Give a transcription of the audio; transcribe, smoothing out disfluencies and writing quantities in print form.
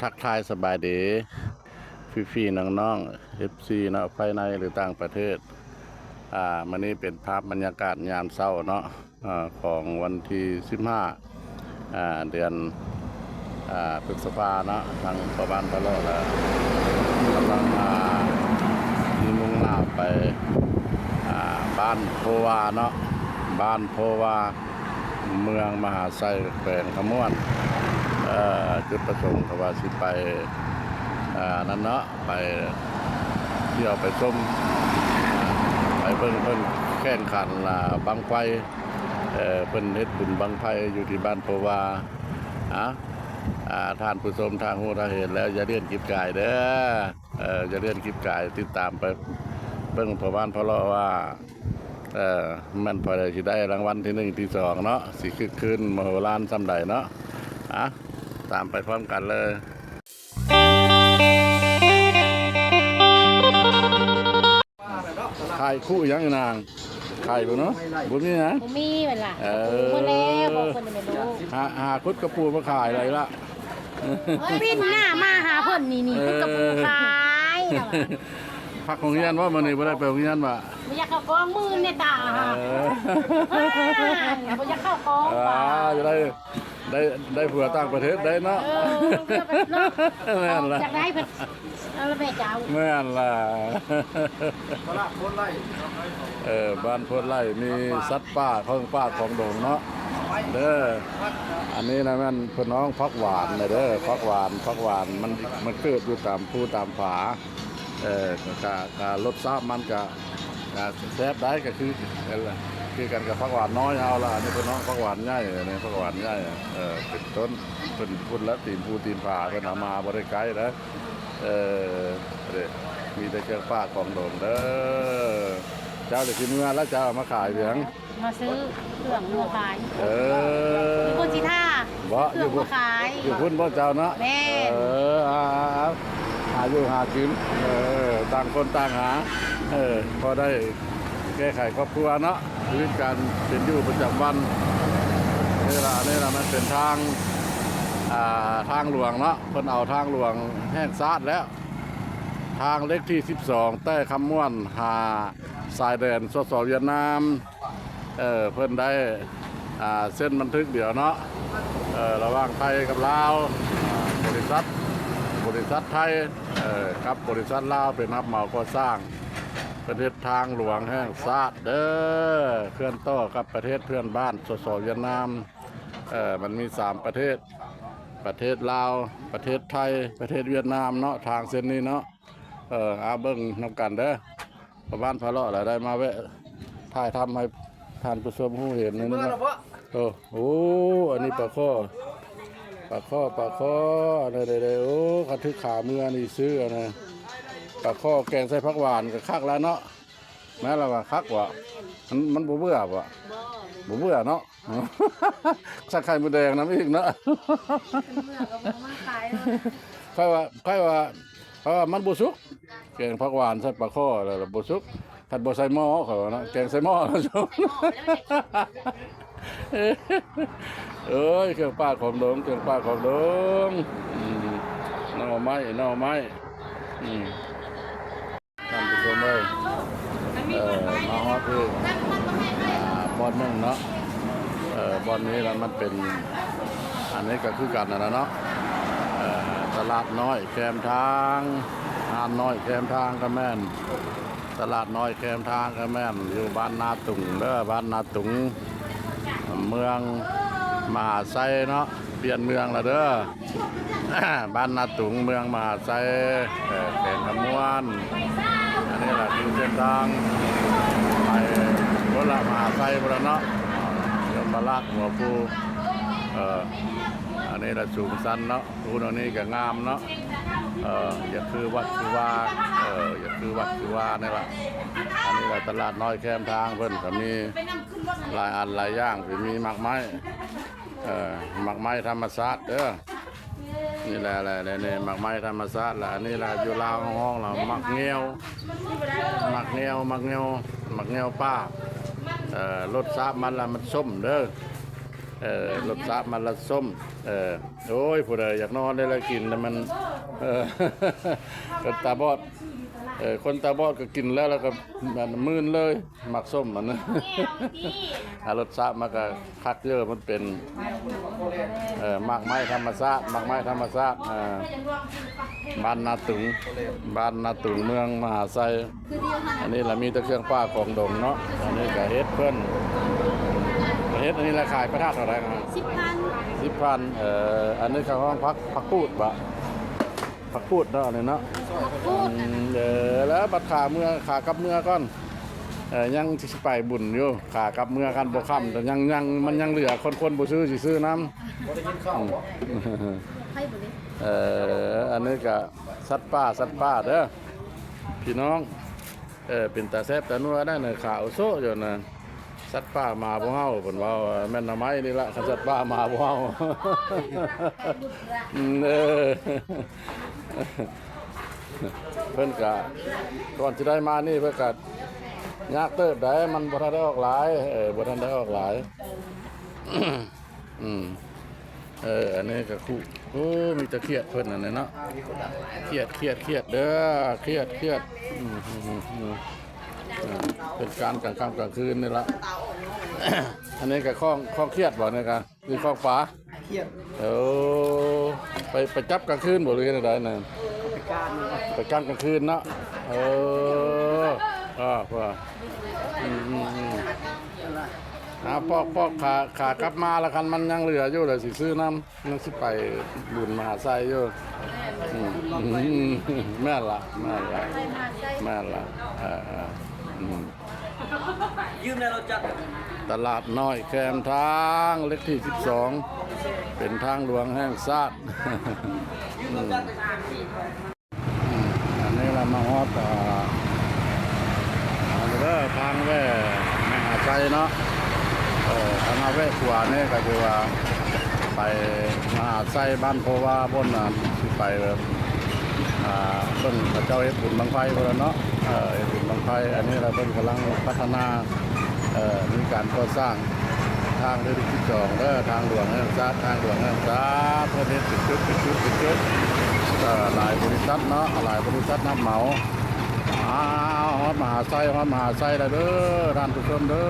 ทักทายสบายดีพี่ๆน้องๆ FC เนาะภายในหรือต่างประเทศมันนี้เป็นภาพบรรยากาศยามเช้าเนาะของวันที่15เดือนพฤษภาเนาะทางประบานตลอดแล้วกำลังมุ่งหน้าไปบ้านโพวาเนาะบ้านโพวาเมืองมหาไซแขวงขมวนจุดประสงค์ว่าสิไปนั่นเนาะไปเที่ยวไปชมไปเพิ่นแข่งขันบังไฟเพิ่นเฮ็ดบุญบังไฟอยู่ที่บ้านโพวาท่านผู้ชมทางหูทางเห็นแล้วอย่าเลื่อนคลิปกายเด้อย่าเลื่อนคลิปกายติดตามไปเบิ่งพอบ้านพอเลาะว่ามันพอได้สิได้รางวัลที่1ที่2เนาะสิคึกคืนมโหฬารส่ำใดเนาะตามไปพร้อมกันเลยถ่ายคู่ยังนางถ่ายบ่เนาะบ่มีนะบ่มีเวลาบ่แล้วบ่คนไม่รู้หาคุดกระปูมาขายอะไรล่ะปิ้นหน้ามาหาเพิ่นนี่คุดกระปูขายพักของเรียนว่ามื้อนี้บ่ได้ไปโรงเรียนบ่บ่อยากเข้ากองมือในตาบ่อยากเข้ากองจะได้ผัวต่างประเทศได้เนาะแม่นล่ะอยากได้เพิ่นเอาละแม่เจ้าแม่นล่ะบ้านโพธิ์ไร่บ้านโพธิ์ไร่มีสัตว์ป่าของดงเนาะเด้ออันนี้นะแม่นพี่น้องพักหวานเด้อพักหวานมันเกิดอยู่ตามภูตามผารสชาติมันก็แซ่บได้ก็คือกันกับผักหวานน้อยเอาละนี่เป็นน้องผักหวานใหญ่เนี่ยผักหวานใหญ่เป็นต้นเป็นพุ่นและตีนภูตีนผาเป็นเอามาบริไกลแล้วมีแต่เจ้าป้าของโด่งเด้อเจ้าเด็กที่เมื่อแล้วเจ้ามาขายเพียงมาซื้อเครื่องมาขายอยู่บนจีท่าบ่อยู่มาขายอยู่พุ่นบ่เจ้าเนาะแม่หาอยู่หากินต่างคนต่างหาพอได้แก้ไขครอบครัวเนาะชีวิตการเป็นอยู่ประจำวันนี่ละมันเป็นทางหลวงเนาะเพิ่นเอาทางหลวงแห้งซาดแล้วทางเล็กที่12ใต้คำม่วนหาสายแดนสสเวียดนามเพิ่นได้เส้นบันทึกเดี๋ยวเนาะระหว่างไทยกับลาวบริษัทไทยกับบริษัทลาวเป็นรับเหมาก่อสร้างประเทศทางหลวงแห่งชาติเด้อเคลื่อนต่อกับประเทศเพื่อนบ้านสสเวียดนามมันมี3ประเทศลาวประเทศไทยประเทศเวียดนามเนาะทางเส้นนี้เนาะเบิ่งนำกันเด้อพบ้านพะเลาะอะไรได้มาแวะถ่ายทำให้ท่านผู้ชมผู้เห็นนี่นะโอ้อันนี้ปลาข้อได้โอ้คันทึกขาเมื่อนี่ซื้อนะปลาข้อแกงใส่ผักหวานกับคักแล้วเนาะแม้เราว่าคักว่ะมันบ่เบื่อว่ะบ่เบื่อเนาะสักไข่มดแดงน้ำอีกเนาะค่อยว่าเพราะว่ามันบ่สุกแกงผักหวานใส่ปลาข้อแล้วบ่สุกถ้าบ่ใส่หม้อเขาเนาะแกงใส่หม้อแล้วสุกเครื่องป้าของดงหน่อไม้ท่านผู้ชมเลยมาฮอดที่บอนนึงเนาะบอนนี้แล้วมันเป็นอันนี้ก็คือกันนะเนาะตลาดน้อยแคมทางหาดน้อยแคมทางก็แม่นตลาดน้อยแคมทางก็แม่นอยู่บ้านนาตุงเด้อบ้านนาตุงเมืองมหาไซเนาะเปลี่ยนเมืองละเด้อบ้านนาตุงเมืองมหาไซแข่งขมวนอันนี้แหละคือเส้นทางไปรถละมหาไซบุรณะยมราชหัวภูอันนี้แหละสูงสันเนาะภูตรงนี้ก็งามเนาะอย่าคือวัดคือว่านี่แหละอันนี้แหละตลาดน้อยแคมทางเพิ่นก็มีหลายอันหลายอย่างมีหมากไม้ธรรมชาติเด้อนี่แหละนี่หมากไม้ธรรมชาติแหละอันนี้แหละอยู่ลาวห้องเราหมักเงี้ยวป้ารสชาติมันละมันส้มเด้อ รสชาติมันละส้มโอ้ยผู้ใดอยากนอนได้ละกินแต่มันคนตาบอดคนตาบอดก็กินแล้วก็มันมึนเลยหมักส้มมันนะรสชาติมันก็คักเยอะมันเป็นหมากไม้ธรรมชาติหมากไม้ธรรมชาติบ้านนาตุงเมืองมหาไซอันนี้เรามีแต่เครื่องป้าของดงเนาะอันนี้ก็เฮ็ดเพิ่นเฮ็ดอันนี้ราคาประทัดเท่าไหร่ครับ10,000อันนี้เขาห้องพักพูดบะพักพูดเนาะอันนี้เนาะแล้วบัดขาเมื่อขากลับเมื่อก่อนยังสิไปบุญอยู่ขากลับเมื่อกันบ่ค่ำแต่ยังมันยังเหลือคนบ่ซื้อสิซื้อน้ำอันนี้ก็สัตว์ป่าเด้อพี่น้องเป็นตาแซ่บตานัวได้น่ะขาโซอยู่น่ะสัตว์ป่ามาบ่เฮาเพิ่นว่าแม่นหน่อไม้นี่ล่ะคันสัตว์ป่ามาบ่เฮาเพิ่นก็ก่อนสิได้มานี่เพิ่นก็ยากเติบได้มันบ่ทันได้ออกหลายบ่ทันได้ออกหลายอันนี้ก็คู่โอ้มีแต่เครียดเพิ่นนั่นน่ะเนาะเครียดเด้อเครียดเป็นการกลางค่ำกลางคืนนี่ละอันนี้ก็ข้องเครียดบ่เนี่ยครับคือข้องฟ้าเครียดไปจับกลางคืนบ่หรือไดน่ะไปการกลางคืนเนาะพ่อปอกขากลับมาแล้วกันมันยังเหลืออยู่เลยสิซื้อน้ำนั่นสิไปบุญมหาไซอยู่แม่ละยืมในรถจักร ตลาดน้อยแคมทางเลขที่12เป็นทางหลวงแห่งชาติอันนี้เรามาฮอดทางแว่มหาไซเนาะทางแว่ขวานี่ก็คือว่าไปมหาไซบ้านโพวาบนน่ะสิไปแบบต้นพระเจ้าเฮ็ดบุญบังไฟพุ่นล่ะเนาะเฮ็ดบุญบังไฟอันนี้เราเพิ่นกำลังพัฒนามีการก่อสร้างทางเลขที่12ทางหลวงแห่งชาติเพิ่นเฮ็ดเป็นจุดหลายบริษัทเนาะหลายบริษัทรับเหมาฮอดมหาไซแล้วเด้อท่านผู้ชมเด้อ